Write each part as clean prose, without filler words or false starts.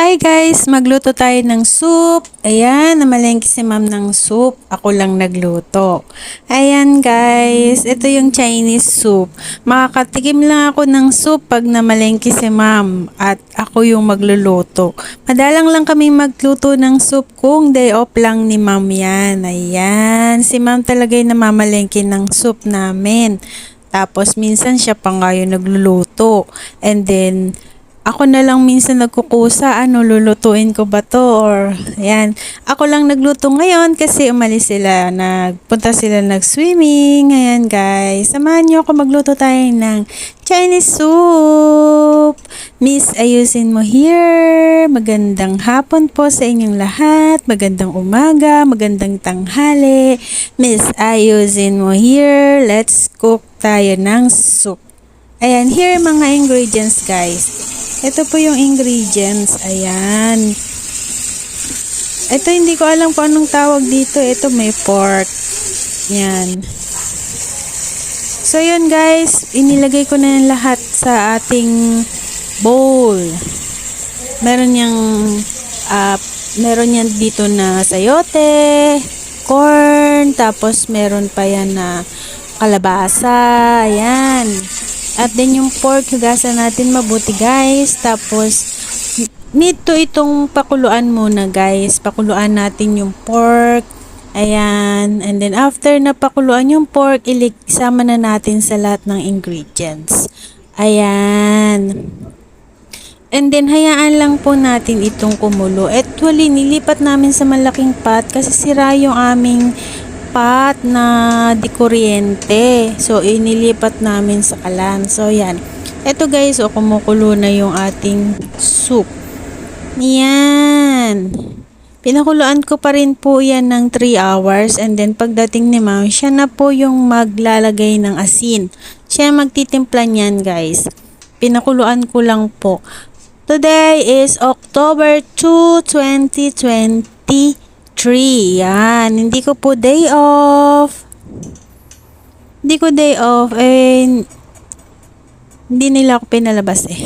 Hi guys! Magluto tayo ng soup. Ayan, namalengke si ma'am ng soup. Ako lang nagluto. Ayan guys, ito yung Chinese soup. Makakatikim lang ako ng soup pag namalengke si ma'am at ako yung magluluto. Madalang lang kami magluto ng soup kung day off lang ni ma'am yan. Ayan, si ma'am talaga yung namamalengke ng soup namin. Tapos minsan siya pa nga yung nagluluto. And then, ako na lang minsan nagkukusa, lulutuin ko ba to or ayan. Ako lang nagluto ngayon kasi umalis sila, nagpunta sila nag-swimming. Ayan guys, samahan niyo ako magluto tayo ng Chinese soup. Miss, ayusin mo here. Magandang hapon po sa inyong lahat. Magandang umaga, magandang tanghali. Miss, ayusin mo here. Let's cook tayo ng soup. Ayan, here mga ingredients guys. Ito po yung ingredients. Ayan. Ito hindi ko alam kung anong tawag dito. Ito may pork. Yan. So yun guys, inilagay ko na yan lahat sa ating bowl. Meron yan dito na sayote, corn, tapos meron pa yan na kalabasa. Ayan. At then yung pork, hugasan natin mabuti guys. Tapos, nito itong pakuluan muna guys. Pakuluan natin yung pork. Ayan. And then after na pakuluan yung pork, isama na natin sa lahat ng ingredients. Ayan. And then, hayaan lang po natin itong kumulo. Actually, nilipat namin sa malaking pot kasi sira yung aming pot na di kuryente. So, inilipat namin sa kalan. So, yan. Ito guys, kumukulo na yung ating soup. Yan. Pinakuluan ko pa rin po yan ng 3 hours. And then, pagdating ni ma'am, siya na po yung maglalagay ng asin. Siya magtitimpla niyan guys. Pinakuluan ko lang po. Today is October 2, 2023. Yan. Hindi ko po day off. Hindi ko day off. Hindi nila ako pinalabas eh.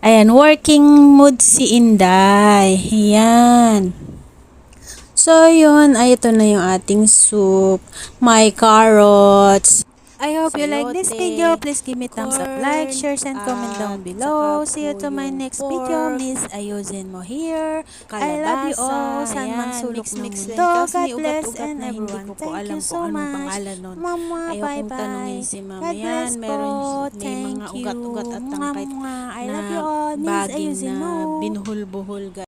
Ayan. Working mood si Inday. Yan. So, yun. Ay, ito na yung ating soup. My carrots. I hope you like this video. Please give me thumbs up, like, share, and comment down below. See you to my next video. Miss, ayusin mo here. I love you all. San man sulok ng mundo. God bless and everyone. Thank you so much. Mama, bye-bye. God bless po. Thank you. I love you all. Miss, ayusin mo. Binuhul-buhol